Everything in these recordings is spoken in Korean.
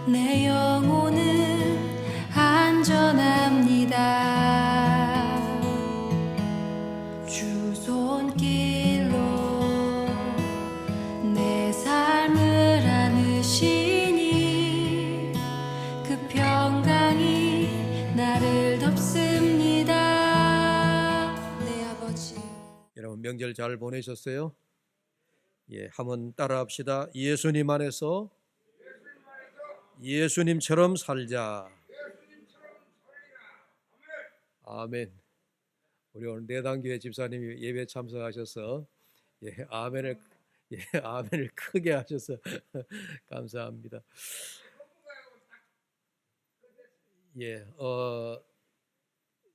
내 영혼은 안전합니다. 주 손길로 내 삶을 안으시니 그 평강이 나를 덮습니다. 내 아버지. 여러분 명절 잘 보내셨어요? 예, 한번 따라합시다. 예수님 안에서 예수님처럼 살자. 아멘. 우리 오늘 내단교회 집사님이 예배 참석하셔서 아멘을 아멘을 크게 하셔서 감사합니다.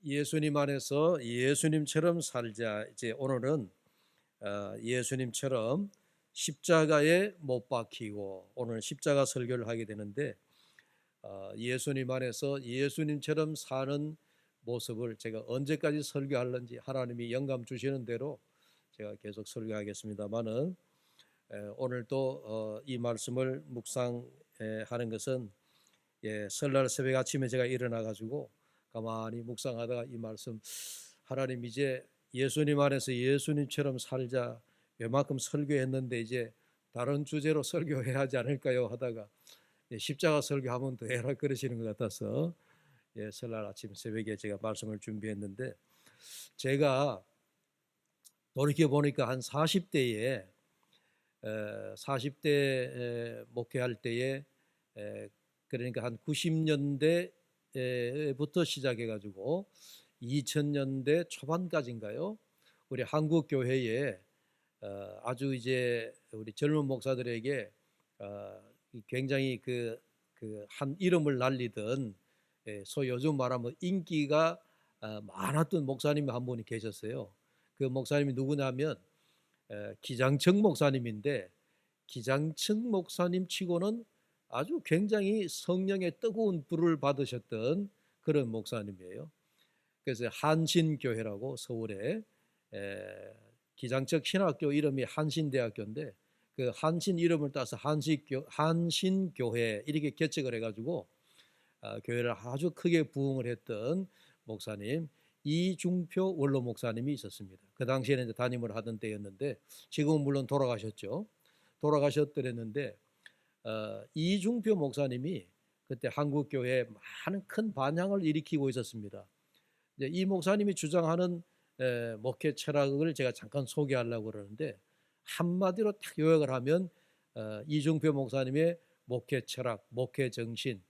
예수님 안에서 예수님처럼 살자. 이제 오늘은 예수님처럼 십자가에 못 박히고 오늘 십자가 설교를 하게 되는데 예수님 안에서 예수님처럼 사는 모습을 제가 언제까지 설교할는지 하나님이 영감 주시는 대로 제가 계속 설교하겠습니다만은 오늘 또 이 말씀을 묵상하는 것은 설날 새벽 아침에 제가 일어나 가지고 가만히 묵상하다가 이 말씀 하나님 이제 예수님 안에서 예수님처럼 살자 웬만큼 설교했는데 이제 다른 주제로 설교해야 하지 않을까요 하다가 십자가 설교하면 더 해라 그러시는 것 같아서 설날 아침 새벽에 제가 말씀을 준비했는데 제가 돌이켜 보니까 한 40대에 목회할 때에 그러니까 한 90년대부터 시작해 가지고 2000년대 초반까지인가요? 우리 한국 교회에 아주 이제 우리 젊은 목사들에게 굉장히 그 한 이름을 날리던 소 요즘 말하면 인기가 많았던 목사님이 한 분이 계셨어요. 그 목사님이 누구냐면 기장청 목사님인데 기장청 목사님 치고는 아주 굉장히 성령의 뜨거운 불을 받으셨던 그런 목사님이에요. 그래서 한신교회라고 서울에 기장청 신학교 이름이 한신대학교인데 그 한신 이름을 따서 한신교회 이렇게 개척을 해가지고 교회를 아주 크게 부흥을 했던 목사님 이중표 원로 목사님이 있었습니다. 그 당시에는 이제 담임을 하던 때였는데 지금은 물론 돌아가셨죠. 돌아가셨더랬는데 이중표 목사님이 그때 한국 교회에 많은 큰 반향을 일으키고 있었습니다. 이제 이 목사님이 주장하는 목회 철학을 제가 잠깐 소개하려고 그러는데 한마디로 딱 요약을 하면 이중표 목사님의 목회 철학, 목회 정신,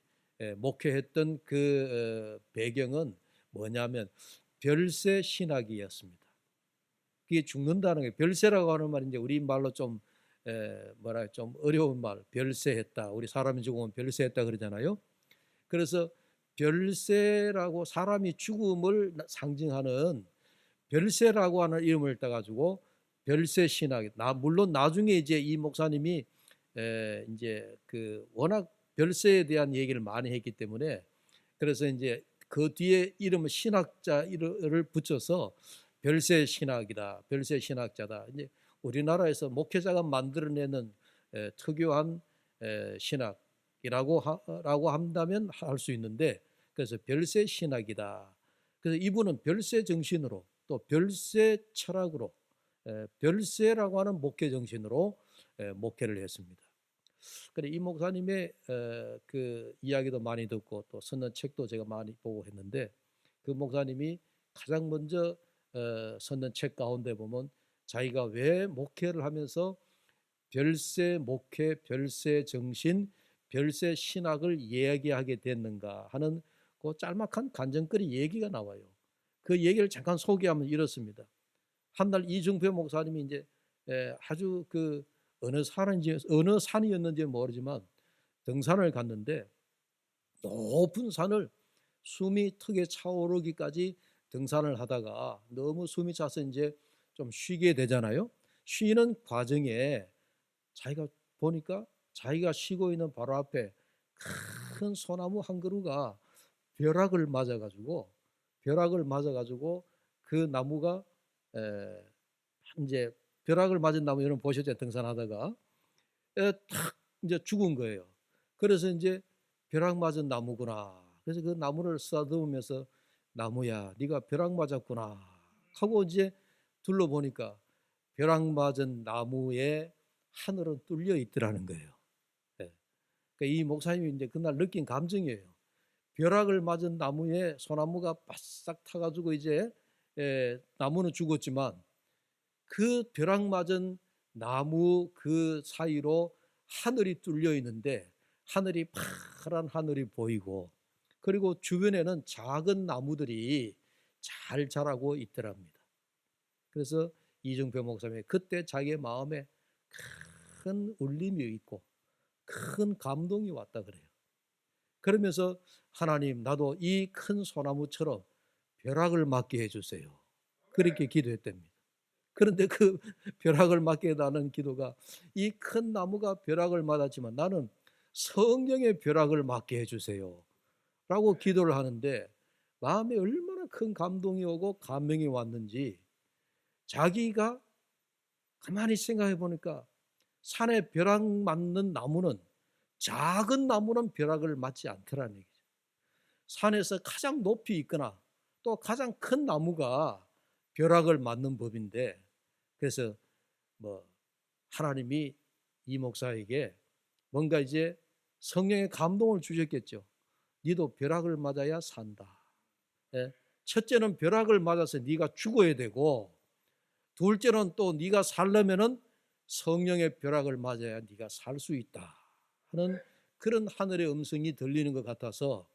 목회했던 그 배경은 뭐냐면 별세 신학이었습니다. 그게 죽는다는 게 별세라고 하는 말이 이제 우리 말로 좀 좀 어려운 말, 별세했다. 우리 사람이 죽으면 별세했다 그러잖아요. 그래서 별세라고 사람이 죽음을 상징하는 별세라고 하는 이름을 따가지고 별세 신학. 물론 나중에 이제 이 목사님이 이제 그 워낙 별세에 대한 얘기를 많이 했기 때문에 그래서 이제 그 뒤에 이름을 신학자를 붙여서 별세 신학이다, 별세 신학자다. 이제 우리나라에서 목회자가 만들어내는 특유한 신학이라고 한다면 할 수 있는데 그래서 별세 신학이다. 그래서 이분은 별세 정신으로 또 별세 철학으로 별세라고 하는 목회 정신으로 목회를 했습니다. 그래 이 목사님의 그 이야기도 많이 듣고 또 쓰는 책도 제가 많이 보고 했는데 그 목사님이 가장 먼저 쓰는 책 가운데 보면 자기가 왜 목회를 하면서 별세 목회, 별세 정신, 별세 신학을 이야기하게 됐는가 하는 그 짤막한 간증거리 얘기가 나와요. 그 얘기를 잠깐 소개하면 이렇습니다. 한날 이중표 목사님이 이제 아주 그 어느 산이었는지 모르지만 등산을 갔는데 높은 산을 숨이 턱에 차오르기까지 등산을 하다가 너무 숨이 차서 이제 좀 쉬게 되잖아요. 쉬는 과정에 자기가 보니까 자기가 쉬고 있는 바로 앞에 큰 소나무 한 그루가 벼락을 맞아가지고 그 나무가 이제 벼락을 맞은 나무 여러분 보셨죠? 등산하다가 탁 이제 죽은 거예요. 그래서 이제 벼락 맞은 나무구나. 그래서 그 나무를 쓰다듬으면서 나무야, 네가 벼락 맞았구나 하고 이제 둘러보니까 벼락 맞은 나무에 하늘은 뚫려 있더라는 거예요. 예. 그러니까 이 목사님이 이제 그날 느낀 감정이에요. 벼락을 맞은 나무에 소나무가 바싹 타가지고 이제 나무는 죽었지만 그 벼락 맞은 나무 그 사이로 하늘이 뚫려 있는데 하늘이 파란 하늘이 보이고 그리고 주변에는 작은 나무들이 잘 자라고 있더랍니다. 그래서 이중표 목사님이 그때 자기의 마음에 큰 울림이 있고 큰 감동이 왔다 그래요. 그러면서 하나님, 나도 이 큰 소나무처럼 벼락을 맞게 해주세요. 그렇게 기도했답니다. 그런데 그 벼락을 맞게 해달라는 기도가 이 큰 나무가 벼락을 맞았지만 나는 성령의 벼락을 맞게 해주세요 라고 기도를 하는데 마음에 얼마나 큰 감동이 오고 감명이 왔는지 자기가 가만히 생각해 보니까 산에 벼락 맞는 나무는 작은 나무는 벼락을 맞지 않더라는 얘기죠. 산에서 가장 높이 있거나 또 가장 큰 나무가 벼락을 맞는 법인데 그래서 뭐 하나님이 이 목사에게 뭔가 이제 성령의 감동을 주셨겠죠. 니도 벼락을 맞아야 산다. 예? 첫째는 벼락을 맞아서 네가 죽어야 되고 둘째는 또 네가 살려면은 성령의 벼락을 맞아야 네가 살 수 있다 하는 그런 하늘의 음성이 들리는 것 같아서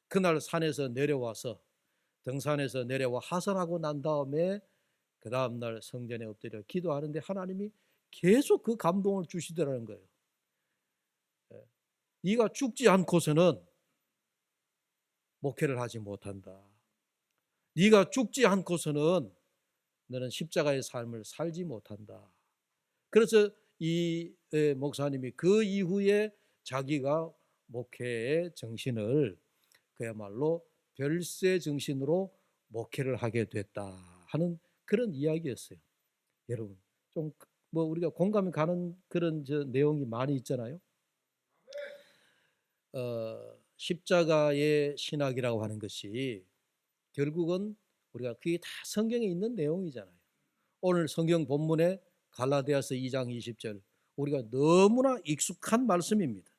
그날 산에서 내려와서 등산에서 내려와 하산하고 난 다음에 그 다음날 성전에 엎드려 기도하는데 하나님이 계속 그 감동을 주시더라는 거예요. 네가 죽지 않고서는 목회를 하지 못한다. 네가 죽지 않고서는 너는 십자가의 삶을 살지 못한다. 그래서 이 목사님이 그 이후에 자기가 목회의 정신을 그야말로 별세 정신으로 목회를 하게 됐다 하는 그런 이야기였어요. 여러분 좀 뭐 우리가 공감이 가는 그런 내용이 많이 있잖아요. 십자가의 신학이라고 하는 것이 결국은 우리가 그게 다 성경에 있는 내용이잖아요. 오늘 성경 본문에 갈라디아서 2장 20절 우리가 너무나 익숙한 말씀입니다.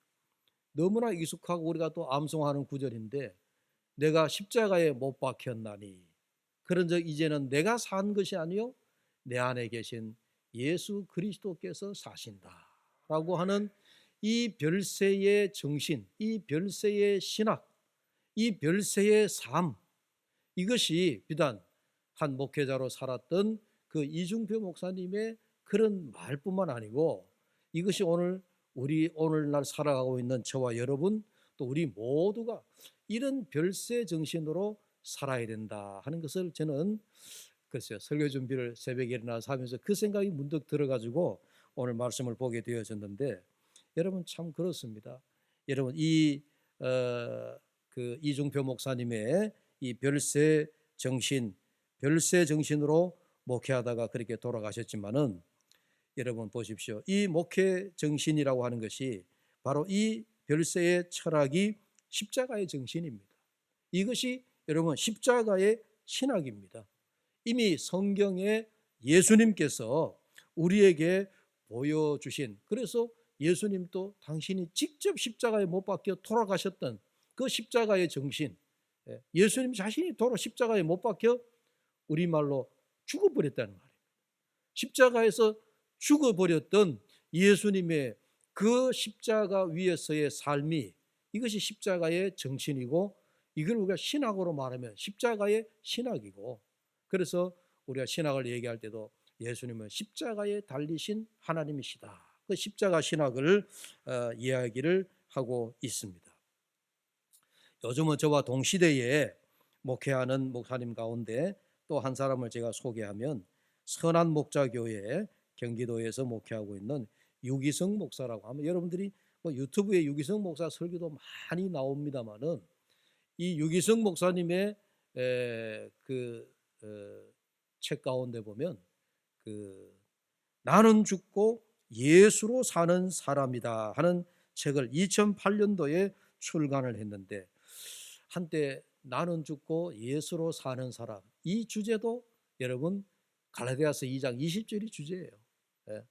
너무나 익숙하고 우리가 또 암송하는 구절인데 내가 십자가에 못 박혔나니 그런즉 이제는 내가 산 것이 아니요 내 안에 계신 예수 그리스도께서 사신다라고 하는 이 별세의 정신, 이 별세의 신학, 이 별세의 삶 이것이 비단 한 목회자로 살았던 그 이중표 목사님의 그런 말뿐만 아니고 이것이 우리 오늘날 살아가고 있는 저와 여러분 또 우리 모두가 이런 별세 정신으로 살아야 된다 하는 것을 저는 글쎄요 설교 준비를 새벽에 일어나서 하면서 그 생각이 문득 들어가지고 오늘 말씀을 보게 되어졌는데 여러분 참 그렇습니다. 여러분 그 이중표 목사님의 이 별세 정신으로 목회하다가 그렇게 돌아가셨지만은 여러분 보십시오. 이 목회 정신이라고 하는 것이 바로 이 별세의 철학이 십자가의 정신입니다. 이것이 여러분 십자가의 신학입니다. 이미 성경에 예수님께서 우리에게 보여주신 그래서 예수님도 당신이 직접 십자가에 못 박혀 돌아가셨던 그 십자가의 정신 예수님 자신이 십자가에 못 박혀 우리말로 죽어버렸다는 말입니다. 십자가에서 죽어버렸던 예수님의 그 십자가 위에서의 삶이 이것이 십자가의 정신이고 이걸 우리가 신학으로 말하면 십자가의 신학이고 그래서 우리가 신학을 얘기할 때도 예수님은 십자가에 달리신 하나님이시다. 그 십자가 신학을 이야기를 하고 있습니다. 요즘은 저와 동시대에 목회하는 목사님 가운데 또 한 사람을 제가 소개하면 선한 목자교회 경기도에서 목회하고 있는 유기성 목사라고 하면 여러분들이 뭐 유튜브에 유기성 목사 설교도 많이 나옵니다만은 이 유기성 목사님의 책 가운데 보면 나는 죽고 예수로 사는 사람이다 하는 책을 2008년도에 출간을 했는데 한때 나는 죽고 예수로 사는 사람, 이 주제도 여러분 갈라디아서 2장 20절이 주제예요. 예.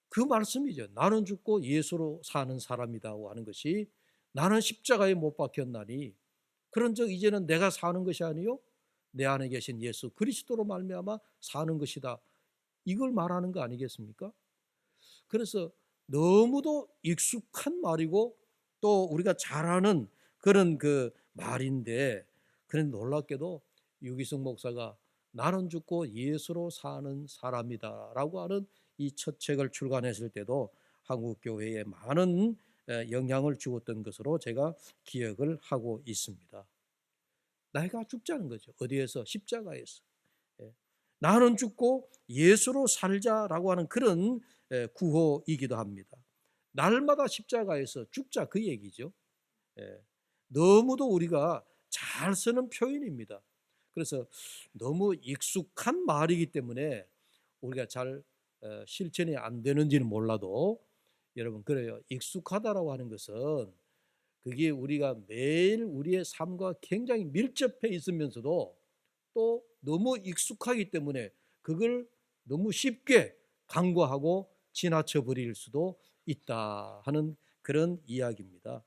그 말씀이죠. 나는 죽고 예수로 사는 사람이라고 하는 것이 나는 십자가에 못 박혔나니 그런즉 이제는 내가 사는 것이 아니요 내 안에 계신 예수 그리스도로 말미암아 사는 것이다. 이걸 말하는 거 아니겠습니까? 그래서 너무도 익숙한 말이고 또 우리가 잘 아는 그런 그 말인데 그런 놀랍게도 유기성 목사가 나는 죽고 예수로 사는 사람이다라고 하는 이 첫 책을 출간했을 때도 한국 교회에 많은 영향을 주었던 것으로 제가 기억을 하고 있습니다. 내가 죽자는 거죠. 어디에서? 십자가에서. 나는 죽고 예수로 살자라고 하는 그런 구호이기도 합니다. 날마다 십자가에서 죽자 그 얘기죠. 너무도 우리가 잘 쓰는 표현입니다. 그래서 너무 익숙한 말이기 때문에 우리가 잘 실천이 안 되는지는 몰라도 여러분 그래요. 익숙하다라고 하는 것은 그게 우리가 매일 우리의 삶과 굉장히 밀접해 있으면서도 또 너무 익숙하기 때문에 그걸 너무 쉽게 간과하고 지나쳐 버릴 수도 있다 하는 그런 이야기입니다.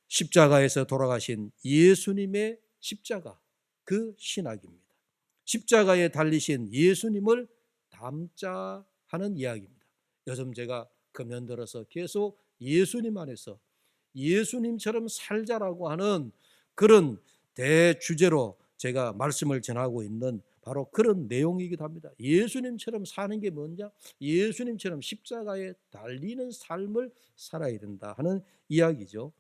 십자가에서 돌아가신 예수님의 십자가 그 신학입니다. 십자가에 달리신 예수님을 담자 하는 이야기입니다. 요즘 제가 금년 들어서 계속 예수님 안에서 예수님처럼 살자라고 하는 그런 대주제로 제가 말씀을 전하고 있는 바로 그런 내용이기도 합니다. 예수님처럼 사는 게 뭐냐? 예수님처럼 십자가에 달리는 삶을 살아야 된다 하는 이야기죠.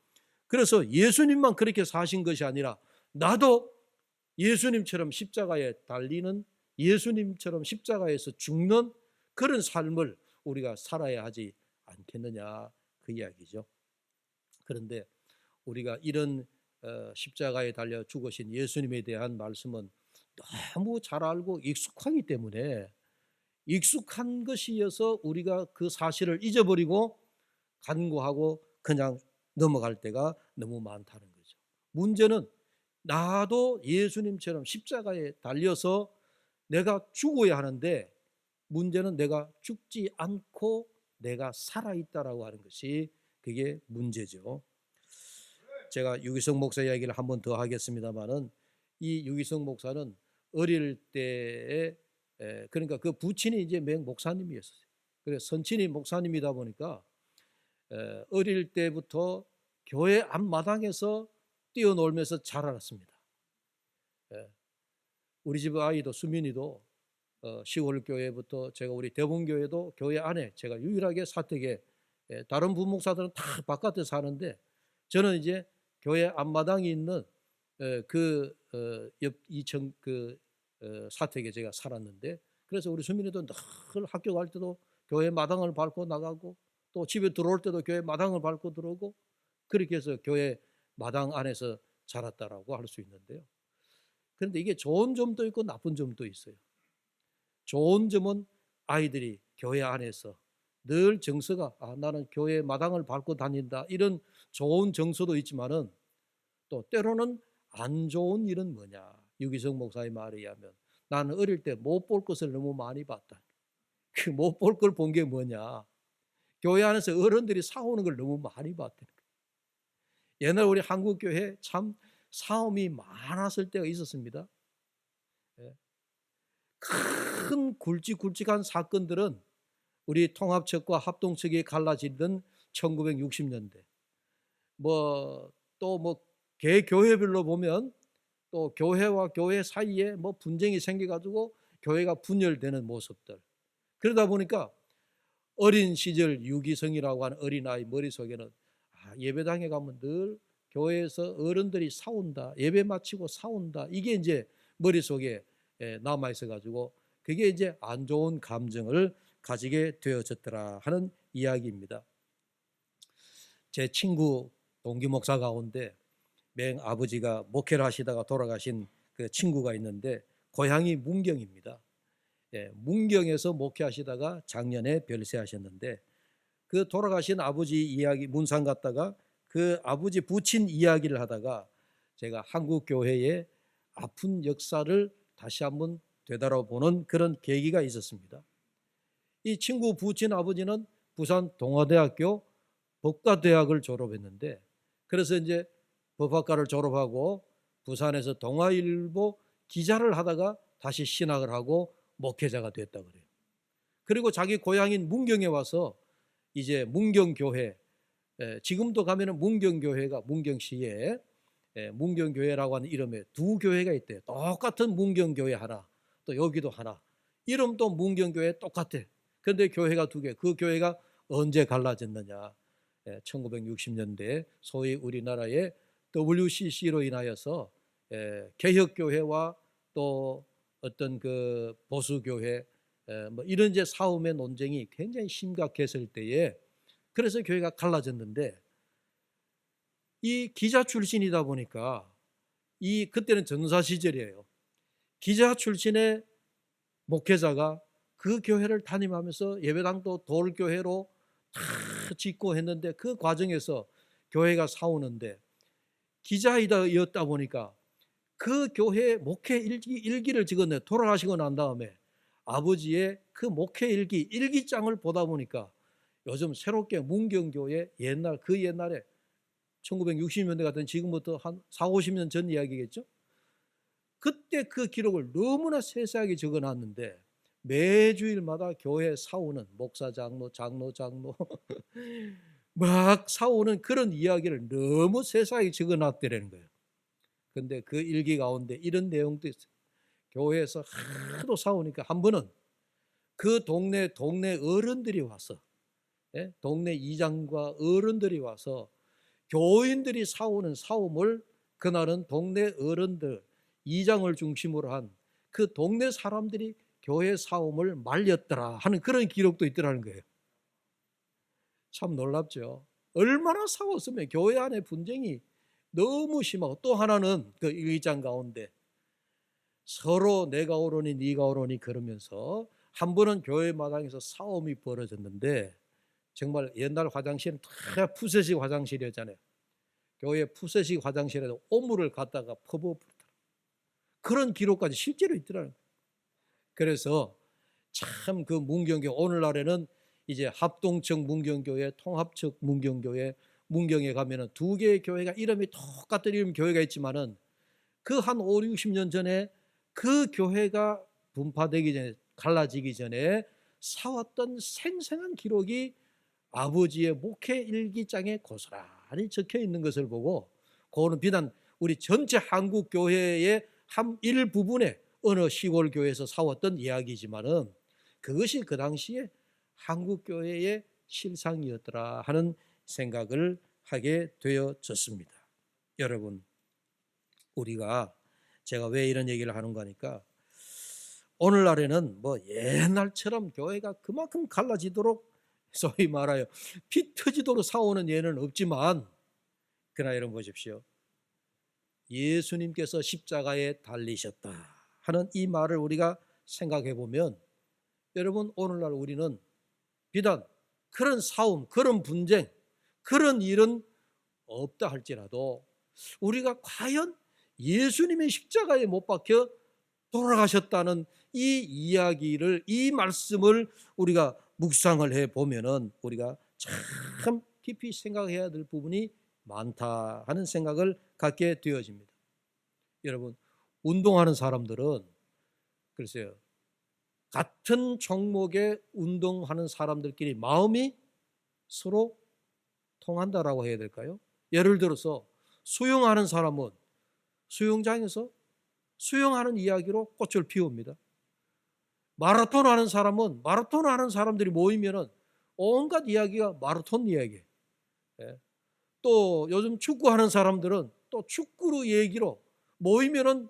그래서 예수님만 그렇게 사신 것이 아니라 나도 예수님처럼 십자가에 달리는 예수님처럼 십자가에서 죽는 그런 삶을 우리가 살아야 하지 않겠느냐 그 이야기죠. 그런데 우리가 이런 십자가에 달려 죽으신 예수님에 대한 말씀은 너무 잘 알고 익숙하기 때문에 익숙한 것이어서 우리가 그 사실을 잊어버리고 간과하고 그냥 넘어갈 때가 너무 많다는 거죠. 문제는 나도 예수님처럼 십자가에 달려서 내가 죽어야 하는데 문제는 내가 죽지 않고 내가 살아있다라고 하는 것이 그게 문제죠. 제가 유기성 목사 이야기를 한 번 더 하겠습니다만은 이 유기성 목사는 어릴 때에 그러니까 그 부친이 이제 목사님이었어요. 그래서 선친이 목사님이다 보니까 어릴 때부터 교회 앞마당에서 뛰어놀면서 자라났습니다. 우리 집 아이도 수민이도 시골 교회부터 제가 우리 대본교회도 교회 안에 제가 유일하게 사택에 다른 부목사들은 다 바깥에 사는데 저는 이제 교회 앞마당이 있는 그 옆 2층 그 사택에 제가 살았는데 그래서 우리 수민이도 늘 학교 갈 때도 교회 마당을 밟고 나가고 또 집에 들어올 때도 교회 마당을 밟고 들어오고 그렇게 해서 교회 마당 안에서 자랐다라고 할 수 있는데요. 그런데 이게 좋은 점도 있고 나쁜 점도 있어요. 좋은 점은 아이들이 교회 안에서 늘 정서가 나는 교회 마당을 밟고 다닌다 이런 좋은 정서도 있지만은 또 때로는 안 좋은 일은 뭐냐? 유기성 목사의 말에 의하면 나는 어릴 때 못 볼 것을 너무 많이 봤다. 그 못 볼 걸 본 게 뭐냐? 교회 안에서 어른들이 싸우는 걸 너무 많이 봤다는 거예요. 옛날 우리 한국 교회 참 싸움이 많았을 때가 있었습니다. 큰 굵직굵직한 사건들은 우리 통합측과 합동측이 갈라지던 1960년대 개교회별로 보면 또 교회와 교회 사이에 분쟁이 생겨가지고 교회가 분열되는 모습들 그러다 보니까 어린 시절 유기성이라고 하는 어린아이 머릿속에는 예배당에 가면 늘 교회에서 어른들이 싸운다 예배 마치고 싸운다 이게 이제 머릿속에 남아 있어 가지고 그게 이제 안 좋은 감정을 가지게 되어졌더라 하는 이야기입니다. 제 친구 동기 목사 가운데 아버지가 목회를 하시다가 돌아가신 그 친구가 있는데 고향이 문경입니다. 문경에서 목회하시다가 작년에 별세하셨는데 그 돌아가신 아버지 이야기 문상 갔다가 그 아버지 부친 이야기를 하다가 제가 한국 교회의 아픈 역사를 다시 한번 되돌아보는 그런 계기가 있었습니다. 이 친구 부친 아버지는 부산 동아대학교 법과대학을 졸업했는데, 그래서 이제 법학과를 졸업하고 부산에서 동아일보 기자를 하다가 다시 신학을 하고 목회자가 됐다 그래요. 그리고 자기 고향인 문경에 와서 이제 문경교회, 지금도 가면은 문경교회가 문경시에 문경교회라고 하는 이름의 두 교회가 있대요. 똑같은 문경교회 하나, 또 여기도 하나. 이름도 문경교회 똑같아. 그런데 교회가 두 개. 그 교회가 언제 갈라졌느냐? 1960년대 소위 우리나라의 WCC로 인하여서 개혁교회와 또 어떤 그 보수교회, 뭐 이런 이제 싸움의 논쟁이 굉장히 심각했을 때에, 그래서 교회가 갈라졌는데, 이 기자 출신이다 보니까 이 그때는 전사 시절이에요. 기자 출신의 목회자가 그 교회를 담임하면서 예배당도 돌교회로 다 짓고 했는데, 그 과정에서 교회가 싸우는데 기자이다 보니까 그 교회 목회 일기를 찍었네. 돌아가시고 난 다음에 아버지의 그 목회 일기장을 보다 보니까 요즘 새롭게 문경교회 옛날에 1960년대 같은 지금부터 한 4, 50년 전 이야기겠죠. 그때 그 기록을 너무나 세세하게 적어놨는데 매주일마다 교회 사오는 목사, 장로 막 사오는 그런 이야기를 너무 세세하게 적어놨더라는 거예요. 근데 그 일기 가운데 이런 내용도 있어요. 교회에서 하도 사오니까 한 번은 그 동네 어른들이 와서, 동네 이장과 어른들이 와서 교인들이 사오는 사움을 그날은 동네 어른들, 이장을 중심으로 한 그 동네 사람들이 교회 사움을 말렸더라 하는 그런 기록도 있더라는 거예요. 참 놀랍죠. 얼마나 싸웠으면 교회 안에 분쟁이 너무 심하고, 또 하나는 그 일장 가운데 서로 내가 옳으니 네가 옳으니 그러면서 한 번은 교회 마당에서 싸움이 벌어졌는데, 정말 옛날 화장실은 다 푸세식 화장실이었잖아요. 교회 푸세식 화장실에도 오물을 갖다가 퍼부었다. 그런 기록까지 실제로 있더라고요. 그래서 참 그 문경교회, 오늘날에는 이제 합동측 문경교회, 통합측 문경교회, 문경에 가면은 두 개의 교회가 이름이 똑같은 이름 교회가 있지만은 그 한 5, 60년 전에 그 교회가 분파되기 전에, 갈라지기 전에 사왔던 생생한 기록이 아버지의 목회 일기장에 고스란히 적혀 있는 것을 보고, 그거는 비단 우리 전체 한국 교회의 한 일부분에 어느 시골 교회에서 사왔던 이야기지만은 그것이 그 당시에 한국 교회의 실상이었더라 하는 생각을 하게 되어졌습니다. 여러분, 우리가, 제가 왜 이런 얘기를 하는가 하니까, 오늘날에는 뭐 옛날처럼 교회가 그만큼 갈라지도록 소위 말하여 피 터지도록 싸우는 예는 없지만, 그러나 여러분 보십시오. 예수님께서 십자가에 달리셨다 하는 이 말을 우리가 생각해 보면, 여러분, 오늘날 우리는 비단 그런 싸움, 그런 분쟁, 그런 일은 없다 할지라도 우리가 과연 예수님의 십자가에 못 박혀 돌아가셨다는 이 이야기를, 이 말씀을 우리가 묵상을 해 보면은 우리가 참 깊이 생각해야 될 부분이 많다 하는 생각을 갖게 되어집니다. 여러분, 운동하는 사람들은 글쎄요, 같은 종목에 운동하는 사람들끼리 마음이 서로 통한다라고 해야 될까요? 예를 들어서 수영하는 사람은 수영장에서 수영하는 이야기로 꽃을 피웁니다. 마라톤 하는 사람은 마라톤 하는 사람들이 모이면은 온갖 이야기가 마라톤 이야기예요. 또 요즘 축구하는 사람들은 또 축구로 얘기로 모이면은,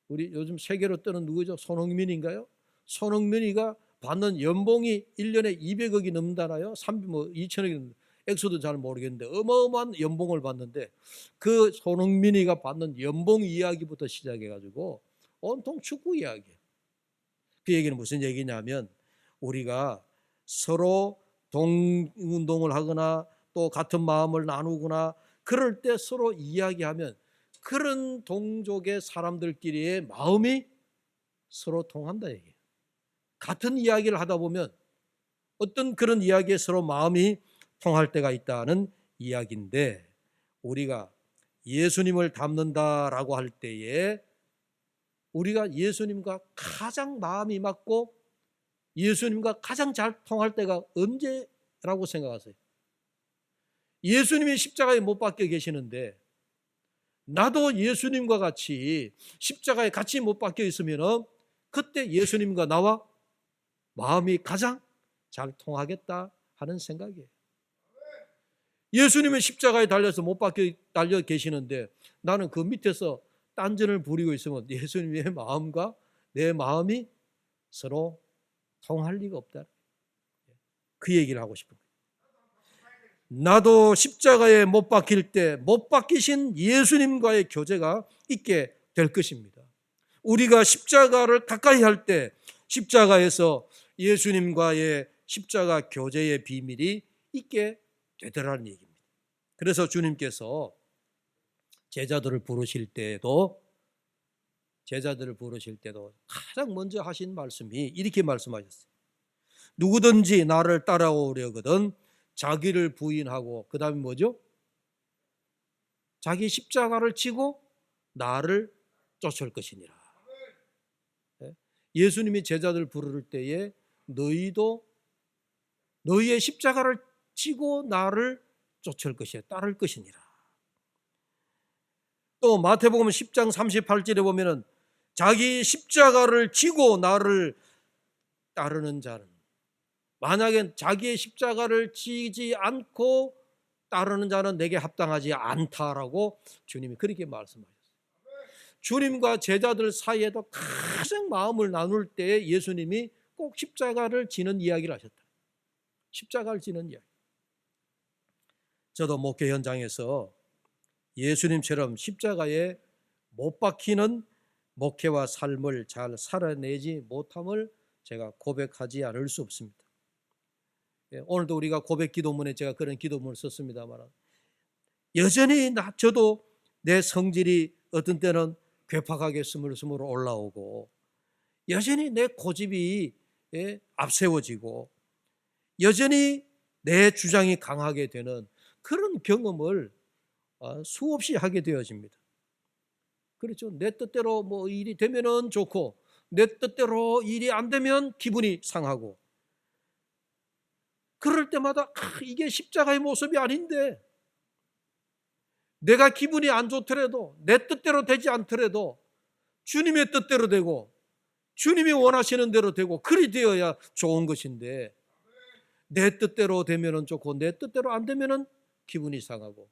우리 요즘 세계로 뜨는 누구죠? 손흥민인가요? 손흥민이가 받는 연봉이 1년에 200억이 넘다나요? 2천억이 액수도 잘 모르겠는데 어마어마한 연봉을 받는데, 그 손흥민이가 받는 연봉 이야기부터 시작해가지고 온통 축구 이야기예요. 그 얘기는 무슨 얘기냐면, 우리가 서로 동운동을 하거나 또 같은 마음을 나누거나 그럴 때 서로 이야기하면 그런 동족의 사람들끼리의 마음이 서로 통한다 얘기예요. 같은 이야기를 하다 보면 어떤 그런 이야기에 서로 마음이 통할 때가 있다는 이야기인데, 우리가 예수님을 닮는다라고 할 때에 우리가 예수님과 가장 마음이 맞고 예수님과 가장 잘 통할 때가 언제라고 생각하세요? 예수님이 십자가에 못 박혀 계시는데 나도 예수님과 같이 십자가에 같이 못 박혀 있으면 그때 예수님과 나와 마음이 가장 잘 통하겠다 하는 생각이에요. 예수님은 십자가에 달려서 못 박혀 달려 계시는데 나는 그 밑에서 딴전을 부리고 있으면 예수님의 마음과 내 마음이 서로 통할 리가 없다. 그 얘기를 하고 싶은 거예요. 나도 십자가에 못 박힐 때 못 박히신 예수님과의 교제가 있게 될 것입니다. 우리가 십자가를 가까이 할 때 십자가에서 예수님과의 십자가 교제의 비밀이 있게 되더라는 얘기입니다. 그래서 주님께서 제자들을 부르실 때도 가장 먼저 하신 말씀이 이렇게 말씀하셨어요. 누구든지 나를 따라오려거든 자기를 부인하고, 그 다음에 뭐죠? 자기 십자가를 지고 나를 쫓을 것이니라. 예수님이 제자들 부를 때에 너희도 너희의 십자가를 지고 나를 쫓을 것이야, 따를 것이니라. 또 마태복음 10장 38절에 보면은 자기 십자가를 지고 나를 따르는 자는, 만약에 자기의 십자가를 지지 않고 따르는 자는 내게 합당하지 않다라고 주님이 그렇게 말씀하셨어요. 주님과 제자들 사이에도 가장 마음을 나눌 때에 예수님이 꼭 십자가를 지는 이야기를 하셨다. 십자가를 지는 이야기. 저도 목회 현장에서 예수님처럼 십자가에 못 박히는 목회와 삶을 잘 살아내지 못함을 제가 고백하지 않을 수 없습니다. 오늘도 우리가 고백 기도문에 제가 그런 기도문을 썼습니다만, 여전히 저도 내 성질이 어떤 때는 괴팍하게 스물스물 올라오고, 여전히 내 고집이 앞세워지고, 여전히 내 주장이 강하게 되는 그런 경험을 수없이 하게 되어집니다. 그렇죠. 내 뜻대로 뭐 일이 되면은 좋고 내 뜻대로 일이 안 되면 기분이 상하고, 그럴 때마다 이게 십자가의 모습이 아닌데, 내가 기분이 안 좋더라도 내 뜻대로 되지 않더라도 주님의 뜻대로 되고 주님이 원하시는 대로 되고 그리 되어야 좋은 것인데, 내 뜻대로 되면은 좋고 내 뜻대로 안 되면은 기분이 상하고,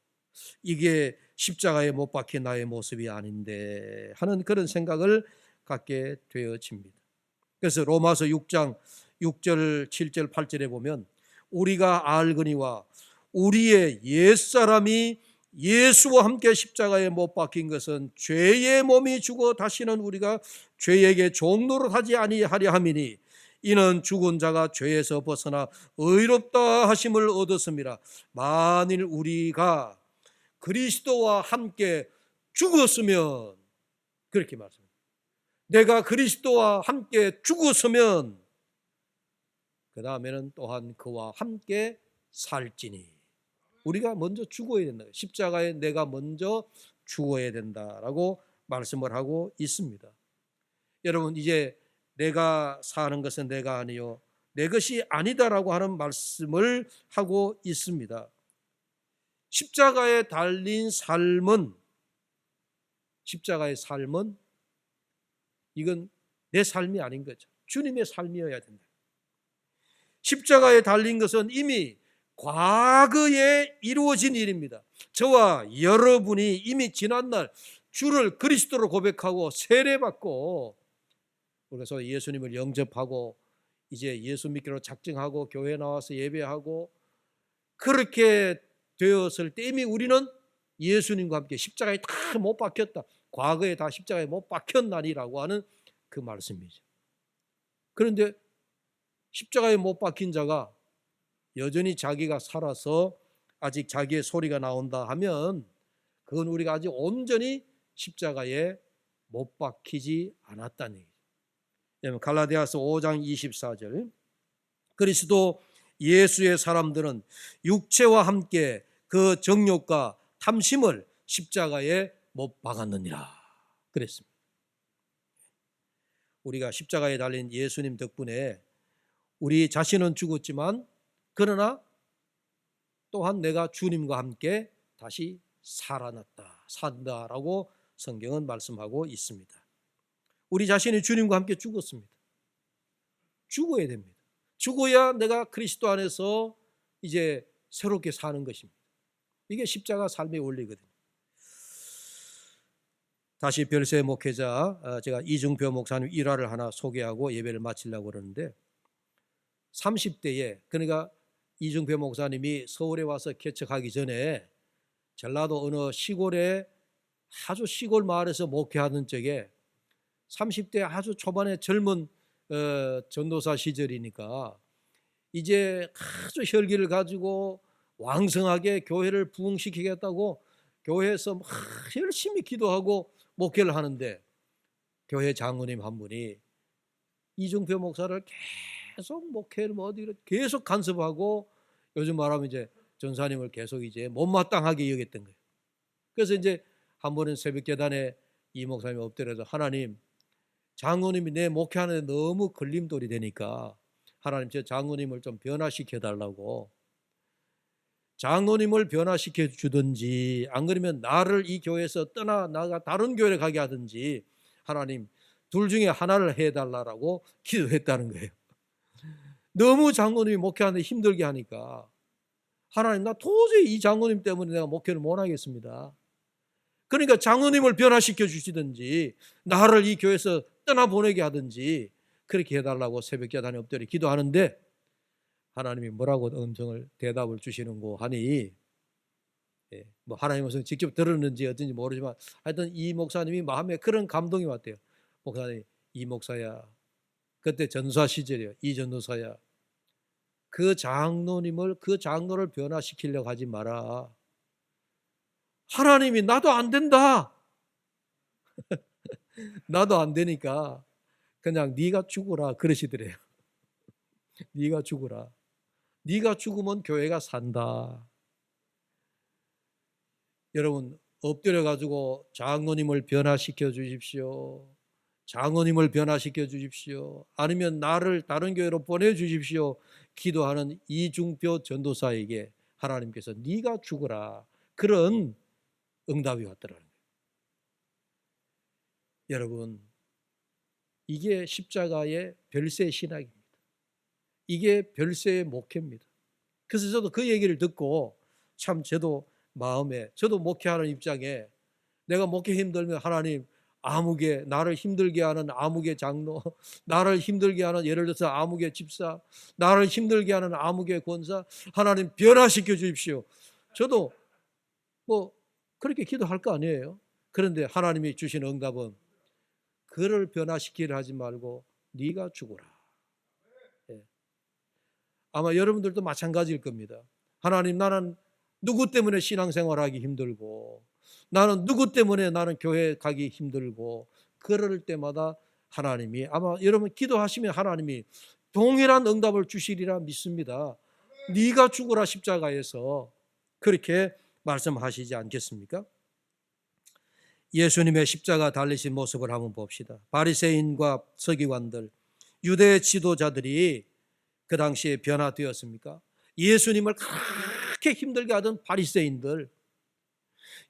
이게 십자가에 못 박힌 나의 모습이 아닌데 하는 그런 생각을 갖게 되어집니다. 그래서 로마서 6장 6절 7절 8절에 보면 우리가 알거니와 우리의 옛사람이 예수와 함께 십자가에 못 박힌 것은 죄의 몸이 죽어 다시는 우리가 죄에게 종노릇하지 아니하려 함이니 이는 죽은 자가 죄에서 벗어나 의롭다 하심을 얻었습니다. 만일 우리가 그리스도와 함께 죽었으면, 그렇게 말씀합니다. 내가 그리스도와 함께 죽었으면 그 다음에는 또한 그와 함께 살지니, 우리가 먼저 죽어야 된다. 십자가에 내가 먼저 죽어야 된다라고 말씀을 하고 있습니다. 여러분, 이제 내가 사는 것은 내가 아니요 내 것이 아니다라고 하는 말씀을 하고 있습니다. 십자가에 달린 삶은, 십자가의 삶은 이건 내 삶이 아닌 거죠. 주님의 삶이어야 된다. 십자가에 달린 것은 이미 과거에 이루어진 일입니다. 저와 여러분이 이미 지난날 주를 그리스도로 고백하고 세례받고, 그래서 예수님을 영접하고 이제 예수 믿기로 작정하고 교회 나와서 예배하고 그렇게 되었을 때 이미 우리는 예수님과 함께 십자가에 다 못 박혔다. 과거에 다 십자가에 못 박혔나니라고 하는 그 말씀이죠. 그런데 십자가에 못 박힌 자가 여전히 자기가 살아서 아직 자기의 소리가 나온다 하면 그건 우리가 아직 온전히 십자가에 못 박히지 않았다는 얘기죠. 갈라디아서 5장 24절 그리스도 예수의 사람들은 육체와 함께 그 정욕과 탐심을 십자가에 못 박았느니라 그랬습니다. 우리가 십자가에 달린 예수님 덕분에 우리 자신은 죽었지만 그러나 또한 내가 주님과 함께 다시 살아났다, 산다라고 성경은 말씀하고 있습니다. 우리 자신이 주님과 함께 죽었습니다. 죽어야 됩니다. 죽어야 내가 그리스도 안에서 이제 새롭게 사는 것입니다. 이게 십자가 삶의 원리거든요. 다시 별세 목회자 제가 이중표 목사님 일화를 하나 소개하고 예배를 마치려고 그러는데 30대에 그러니까 이중표 목사님이 서울에 와서 개척하기 전에 전라도 어느 시골에 아주 시골 마을에서 목회하던 적에 30대 아주 초반에 젊은 전도사 시절이니까 이제 아주 혈기를 가지고 왕성하게 교회를 부흥시키겠다고 교회에서 막 열심히 기도하고 목회를 하는데 교회 장로님 한 분이 이중표 목사를 계속 목회를 어디를 계속 간섭하고 요즘 말하면 이제 전사님을 계속 이제 못마땅하게 여겼던 거예요. 그래서 이제 한 번은 새벽 계단에 이 목사님이 엎드려서 하나님 장로님이 내 목회하는데 너무 걸림돌이 되니까 하나님 저 장로님을 좀 변화시켜 달라고 장로님을 변화시켜 주든지 안 그러면 나를 이 교회에서 떠나 나가 다른 교회를 가게 하든지 하나님 둘 중에 하나를 해달라고 기도했다는 거예요. 너무 장로님이 목회하는데 힘들게 하니까 하나님 나 도저히 이 장로님 때문에 내가 목회를 못 하겠습니다. 그러니까 장로님을 변화시켜 주시든지 나를 이 교회에서 떠나보내게 하든지 그렇게 해달라고 새벽 계단에 엎드려 기도하는데 하나님이 뭐라고 대답을 주시는고 하니 뭐 하나님은 직접 들었는지 어쩐지 모르지만 하여튼 이 목사님이 마음에 그런 감동이 왔대요. 목사님 이 목사야 그때 전사 시절이에요. 이 전도사야 그 장로를 변화시키려고 하지 마라. 하나님이 나도 안 된다. 나도 안 되니까 그냥 네가 죽어라 그러시더래요. 네가 죽어라. 네가 죽으면 교회가 산다. 여러분 엎드려 가지고 장로님을 변화시켜 주십시오. 장로님을 변화시켜 주십시오. 아니면 나를 다른 교회로 보내 주십시오. 기도하는 이중표 전도사에게 하나님께서 네가 죽어라. 그런 응답이 왔더라는 거예요. 여러분 이게 십자가의 별세 신학입니다. 이게 별세의 목회입니다. 그래서 저도 그 얘기를 듣고 참 저도 마음에 저도 목회하는 입장에 내가 목회 힘들면 하나님 아무개 나를 힘들게 하는 아무개 장로 나를 힘들게 하는 예를 들어서 아무개 집사 나를 힘들게 하는 아무개 권사 하나님 변화시켜 주십시오. 저도 뭐 그렇게 기도할 거 아니에요. 그런데 하나님이 주신 응답은 그를 변화시키려 하지 말고 네가 죽어라. 아마 여러분들도 마찬가지일 겁니다. 하나님 나는 누구 때문에 신앙생활하기 힘들고 나는 누구 때문에 나는 교회 가기 힘들고 그럴 때마다 하나님이 아마 여러분 기도하시면 하나님이 동일한 응답을 주시리라 믿습니다. 네가 죽어라 십자가에서 그렇게 말씀하시지 않겠습니까? 예수님의 십자가 달리신 모습을 한번 봅시다. 바리새인과 서기관들 유대 지도자들이 그 당시에 변화되었습니까? 예수님을 그렇게 힘들게 하던 바리새인들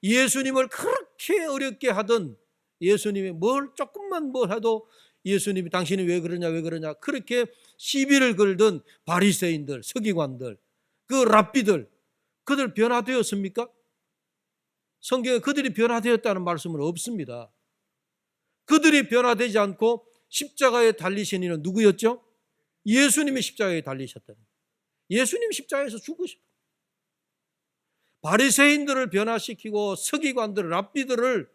예수님을 그렇게 어렵게 하던 예수님이 조금만 뭘 해도 예수님이 당신이 왜 그러냐 그렇게 시비를 걸던 바리새인들 서기관들 그 랍비들 그들 변화되었습니까? 성경에 그들이 변화되었다는 말씀은 없습니다. 그들이 변화되지 않고 십자가에 달리신 이는 누구였죠? 예수님이 십자가에 달리셨다는 거예요. 예수님 십자가에서 죽으셨다. 바리새인들을 변화시키고 서기관들, 랍비들을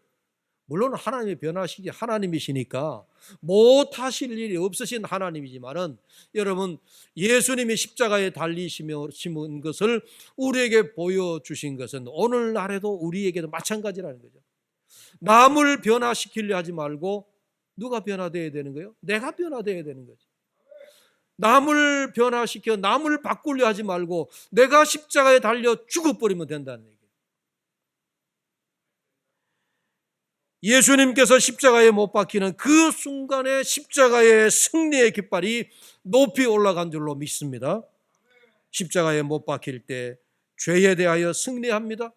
물론 하나님이 변화시키 하나님이시니까 못하실 일이 없으신 하나님이지만은 여러분 예수님이 십자가에 달리시는 것을 우리에게 보여주신 것은 오늘날에도 우리에게도 마찬가지라는 거죠. 남을 변화시키려 하지 말고 누가 변화되어야 되는 거예요? 내가 변화되어야 되는 거죠. 남을 변화시켜 남을 바꾸려 하지 말고 내가 십자가에 달려 죽어버리면 된다는 얘기예요. 예수님께서 십자가에 못 박히는 그 순간에 십자가의 승리의 깃발이 높이 올라간 줄로 믿습니다. 십자가에 못 박힐 때 죄에 대하여 승리합니다.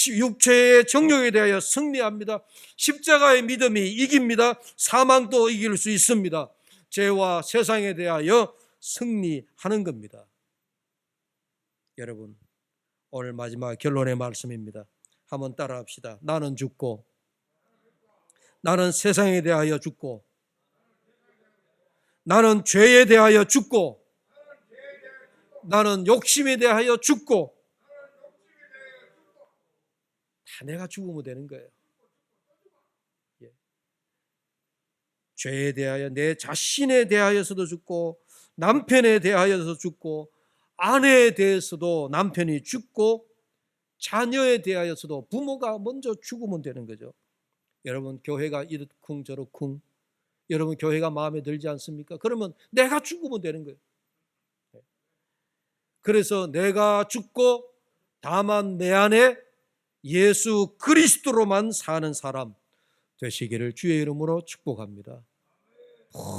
육체의 정욕에 대하여 승리합니다. 십자가의 믿음이 이깁니다. 사망도 이길 수 있습니다. 죄와 세상에 대하여 승리하는 겁니다. 여러분, 오늘 마지막 결론의 말씀입니다. 한번 따라합시다. 나는 죽고, 나는 세상에 대하여 죽고, 나는 죄에 대하여 죽고, 나는 욕심에 대하여 죽고, 다 내가 죽으면 되는 거예요. 죄에 대하여 내 자신에 대하여서도 죽고, 남편에 대하여서 죽고, 아내에 대해서도 남편이 죽고, 자녀에 대하여서도 부모가 먼저 죽으면 되는 거죠. 여러분 교회가 이렇쿵 저렇쿵, 여러분 교회가 마음에 들지 않습니까? 그러면 내가 죽으면 되는 거예요. 그래서 내가 죽고 다만 내 안에 예수 그리스도로만 사는 사람 되시기를 주의 이름으로 축복합니다.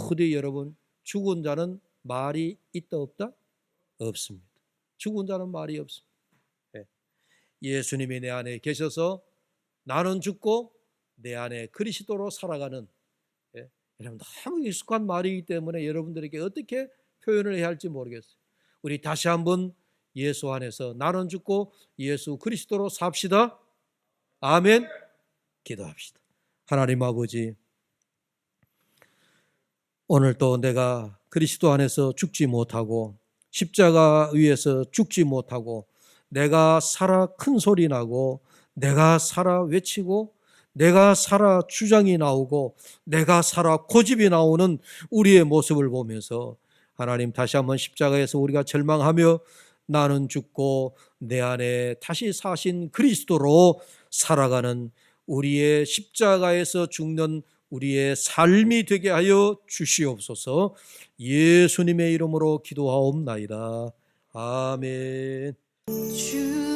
부디 여러분 죽은 자는 말이 있다 없다? 없습니다. 죽은 자는 말이 없습니다. 예수님이 내 안에 계셔서 나는 죽고 내 안에 그리스도로 살아가는, 여러분 너무 익숙한 말이기 때문에 여러분들에게 어떻게 표현을 해야 할지 모르겠어요. 우리 다시 한번 예수 안에서 나는 죽고 예수 그리스도로 삽시다. 아멘. 기도합시다. 하나님 아버지, 오늘도 내가 그리스도 안에서 죽지 못하고 십자가 위에서 죽지 못하고 내가 살아 큰 소리 나고 내가 살아 외치고 내가 살아 주장이 나오고 내가 살아 고집이 나오는 우리의 모습을 보면서 하나님 다시 한번 십자가에서 우리가 절망하며 나는 죽고 내 안에 다시 사신 그리스도로 살아가는 우리의 십자가에서 죽는 우리의 삶이 되게 하여 주시옵소서. 예수님의 이름으로 기도하옵나이다. 아멘. 주